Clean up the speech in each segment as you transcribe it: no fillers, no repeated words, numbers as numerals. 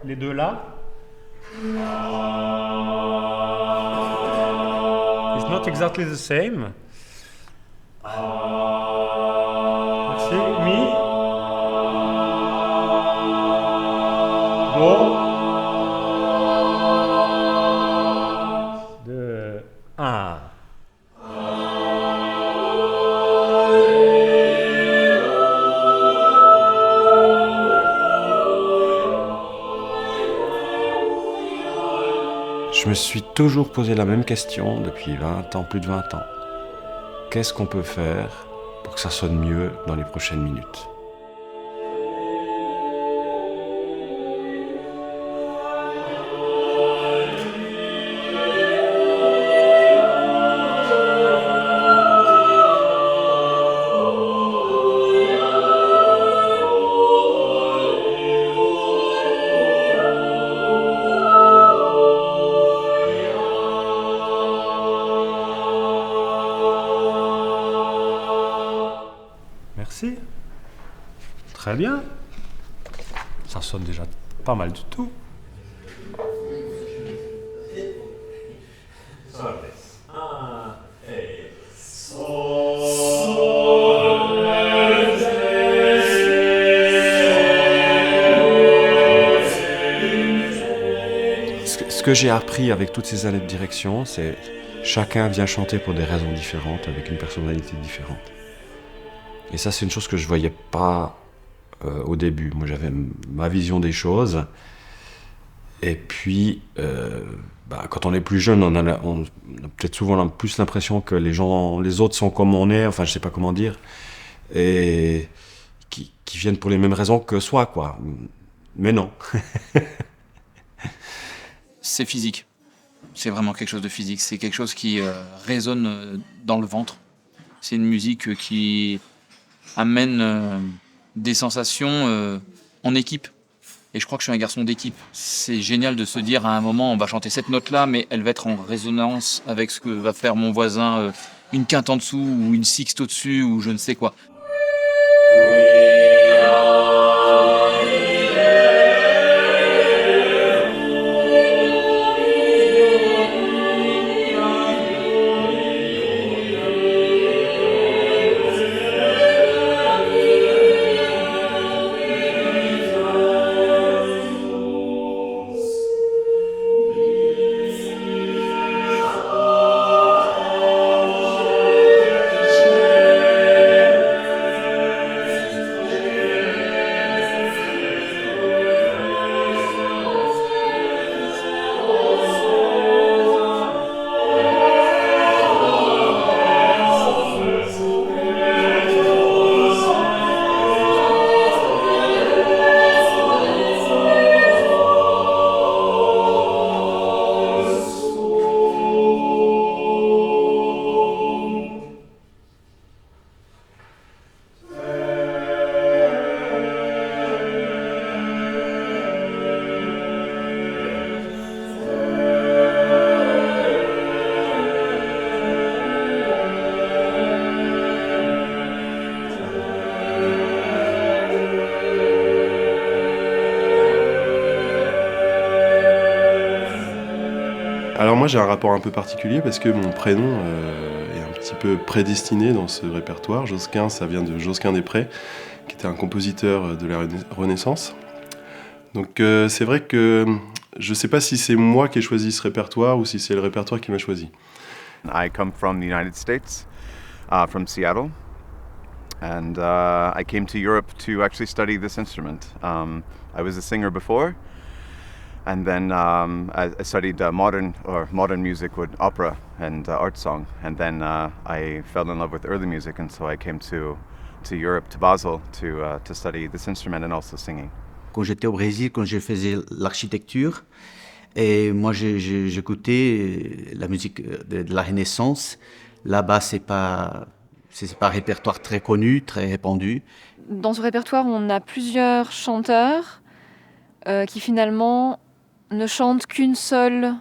Les deux là. It's not exactly the same. Merci. Mi. Do. Deux. Un. Je me suis toujours posé la même question depuis 20 ans, plus de 20 ans. Qu'est-ce qu'on peut faire pour que ça sonne mieux dans les prochaines minutes ? Merci. Très bien. Ça sonne déjà pas mal du tout. Ce que j'ai appris avec toutes ces années de direction, c'est chacun vient chanter pour des raisons différentes, avec une personnalité différente. Et ça, c'est une chose que je voyais pas au début. Moi, j'avais ma vision des choses. Et puis, quand on est plus jeune, on a peut-être souvent plus l'impression que les autres sont comme on est, enfin, je sais pas comment dire, et qui viennent pour les mêmes raisons que soi, quoi. Mais non. C'est physique. C'est vraiment quelque chose de physique. C'est quelque chose qui résonne dans le ventre. C'est une musique qui amène des sensations en équipe. Et je crois que je suis un garçon d'équipe. C'est génial de se dire à un moment, on va chanter cette note-là, mais elle va être en résonance avec ce que va faire mon voisin, une quinte en dessous ou une sixte au-dessus ou je ne sais quoi. Alors moi j'ai un rapport un peu particulier parce que mon prénom est un petit peu prédestiné dans ce répertoire. Josquin, ça vient de Josquin des Prés, qui était un compositeur de la Renaissance. Donc c'est vrai que je ne sais pas si c'est moi qui ai choisi ce répertoire ou si c'est le répertoire qui m'a choisi. I come from the United States, from Seattle, and I came to Europe to actually study this instrument. I was a singer before, and then I studied modern music with opera and art song, and then I fell in love with early music, and so I came to Europe, to Basel, to study this instrument and also singing. Quand j'étais au Brésil, quand je faisais l'architecture, et moi j'écoutais la musique de la Renaissance. Là-bas, c'est pas un répertoire très connu, très répandu. Dans ce répertoire, on a plusieurs chanteurs qui finalement ne chantent qu'un seul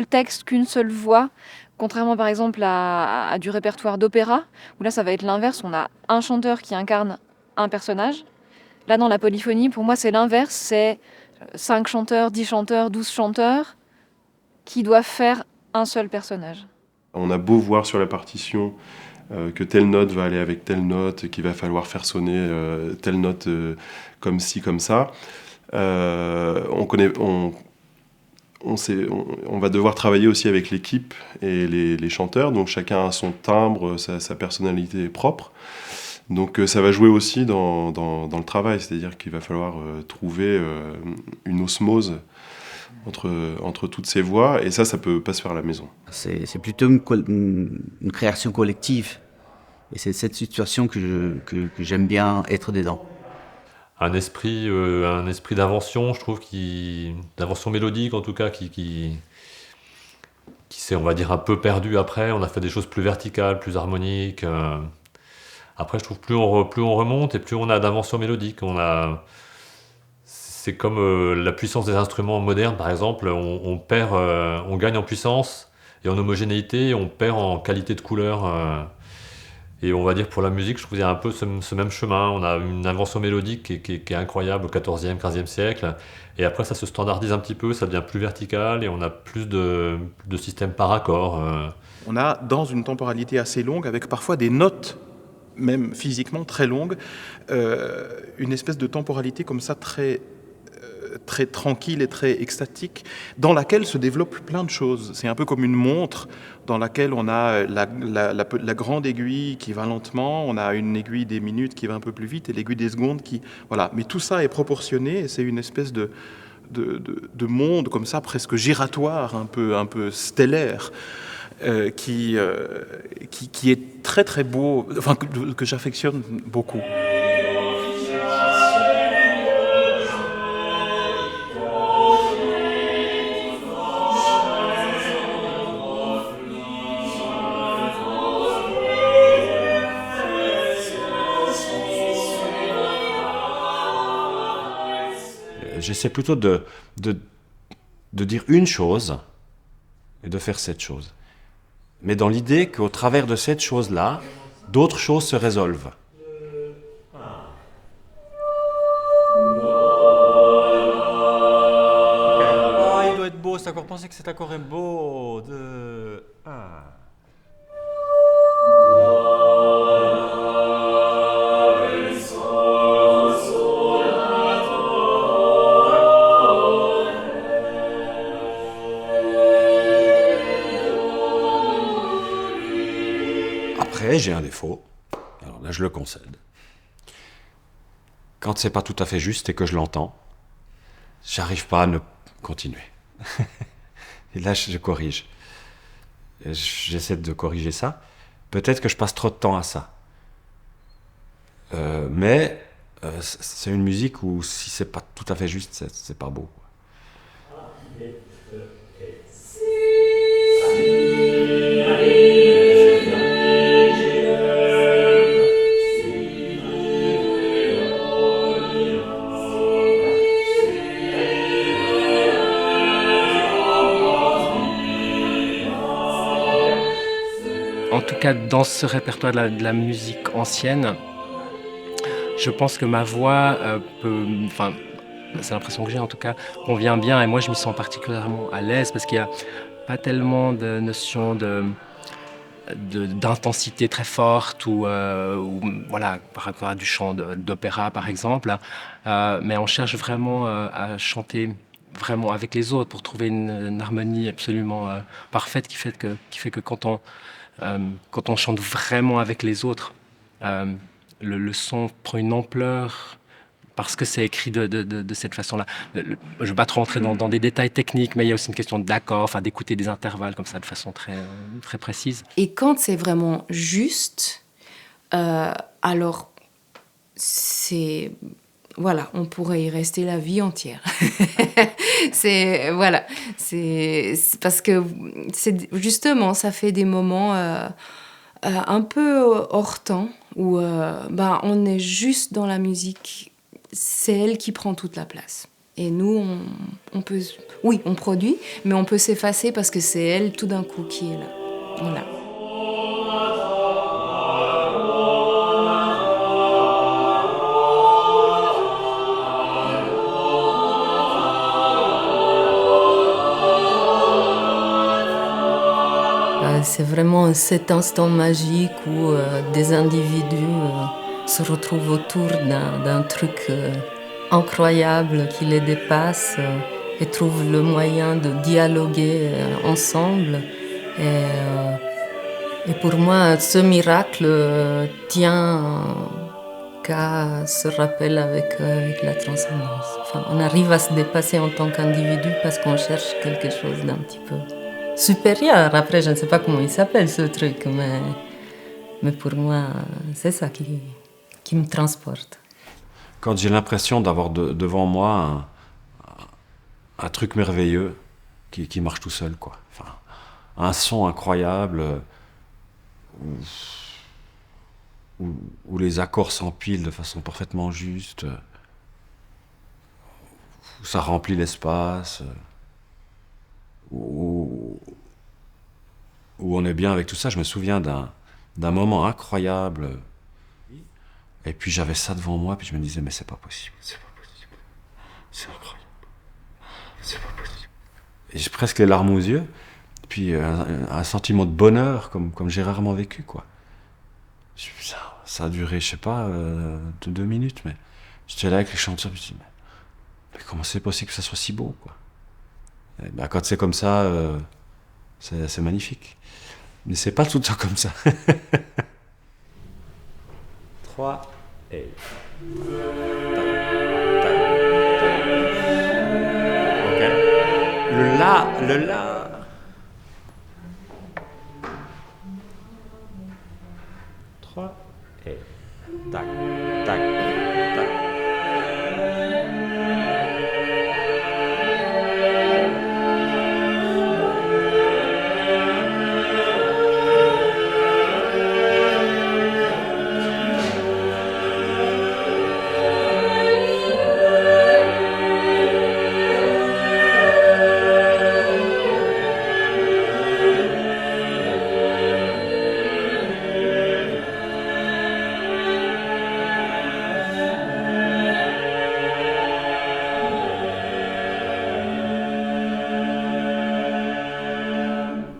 texte, qu'une seule voix, contrairement par exemple à du répertoire d'opéra, où là ça va être l'inverse, on a un chanteur qui incarne un personnage. Là dans la polyphonie, pour moi c'est l'inverse, c'est 5 chanteurs, 10 chanteurs, 12 chanteurs qui doivent faire un seul personnage. On a beau voir sur la partition que telle note va aller avec telle note, qu'il va falloir faire sonner telle note comme ci, comme ça. On va devoir travailler aussi avec l'équipe et les chanteurs, donc chacun a son timbre, sa personnalité propre. Donc ça va jouer aussi dans le travail, c'est-à-dire qu'il va falloir trouver une osmose entre toutes ces voix, et ça peut pas se faire à la maison. C'est plutôt une création collective. Et c'est cette situation que j'aime bien être dedans. Un esprit d'invention, je trouve, d'invention mélodique en tout cas, qui s'est, on va dire, un peu perdu après. On a fait des choses plus verticales, plus harmoniques. Après, je trouve plus on remonte et plus on a d'invention mélodique. C'est comme la puissance des instruments modernes, par exemple. On gagne en puissance et en homogénéité, et on perd en qualité de couleur. Et on va dire pour la musique, je trouve qu'il y a un peu ce même chemin. On a une invention mélodique qui est incroyable au XIVe, XVe siècle. Et après, ça se standardise un petit peu, ça devient plus vertical et on a plus de systèmes par accord. On a, dans une temporalité assez longue, avec parfois des notes, même physiquement très longues, une espèce de temporalité comme ça très tranquille et très extatique, dans laquelle se développent plein de choses. C'est un peu comme une montre dans laquelle on a la grande aiguille qui va lentement, on a une aiguille des minutes qui va un peu plus vite et l'aiguille des secondes qui... Voilà. Mais tout ça est proportionné et c'est une espèce de monde comme ça, presque giratoire, un peu stellaire, qui est très très beau, enfin que j'affectionne beaucoup. J'essaie plutôt de dire une chose et de faire cette chose. Mais dans l'idée qu'au travers de cette chose-là, d'autres choses se résolvent. Ah, il doit être beau, cet accord. Pensez que cet accord est beau. Après, j'ai un défaut. Alors là, je le concède. Quand c'est pas tout à fait juste et que je l'entends, j'arrive pas à ne continuer. Et là, je corrige. J'essaie de corriger ça. Peut-être que je passe trop de temps à ça. Mais c'est une musique où si c'est pas tout à fait juste, c'est pas beau. En tout cas, dans ce répertoire de la musique ancienne, je pense que ma voix c'est l'impression que j'ai en tout cas, convient bien, et moi je m'y sens particulièrement à l'aise parce qu'il n'y a pas tellement de notion d'intensité très forte ou voilà, par rapport à du chant d'opéra par exemple, mais on cherche vraiment à chanter vraiment avec les autres pour trouver une harmonie absolument parfaite qui fait que quand on chante vraiment avec les autres, le son prend une ampleur parce que c'est écrit de cette façon-là. Je ne vais pas trop rentrer dans des détails techniques, mais il y a aussi une question d'accords, enfin d'écouter des intervalles comme ça de façon très, très précise. Et quand c'est vraiment juste, alors c'est... Voilà, on pourrait y rester la vie entière. C'est parce que justement, ça fait des moments un peu hors temps où on est juste dans la musique. C'est elle qui prend toute la place. Et nous, on peut... Oui, on produit, mais on peut s'effacer parce que c'est elle tout d'un coup qui est là. Voilà. c'est vraiment cet instant magique où des individus se retrouvent autour d'un truc incroyable qui les dépasse et trouvent le moyen de dialoguer ensemble. Et pour moi, ce miracle tient qu'à ce rappel avec la transcendance. Enfin, on arrive à se dépasser en tant qu'individu parce qu'on cherche quelque chose d'un petit peu supérieur. Après, je ne sais pas comment il s'appelle ce truc, mais pour moi, c'est ça qui me transporte. Quand j'ai l'impression d'avoir devant moi un truc merveilleux qui marche tout seul, quoi. Enfin, un son incroyable où les accords s'empilent de façon parfaitement juste, où ça remplit l'espace, où on est bien avec tout ça. Je me souviens d'un moment incroyable. Et puis j'avais ça devant moi, puis je me disais, mais c'est pas possible, c'est pas possible, c'est incroyable, c'est pas possible. Et j'ai presque les larmes aux yeux, puis un sentiment de bonheur comme j'ai rarement vécu, quoi. Ça a duré, je sais pas, 2 minutes, mais j'étais là avec les chanteurs, je me dis, mais comment c'est possible que ça soit si beau, quoi. Et ben, quand c'est comme ça, c'est magnifique. Mais c'est pas tout le temps comme ça. 3 et... Ok. Le la. Et tac, tac, tac.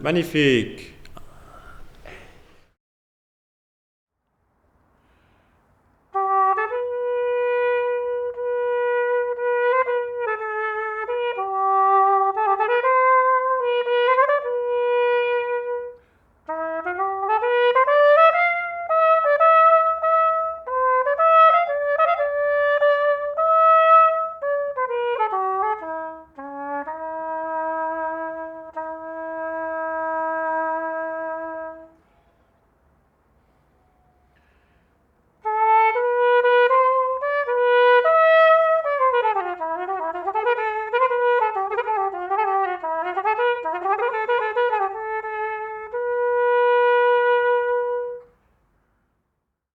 Magnifique.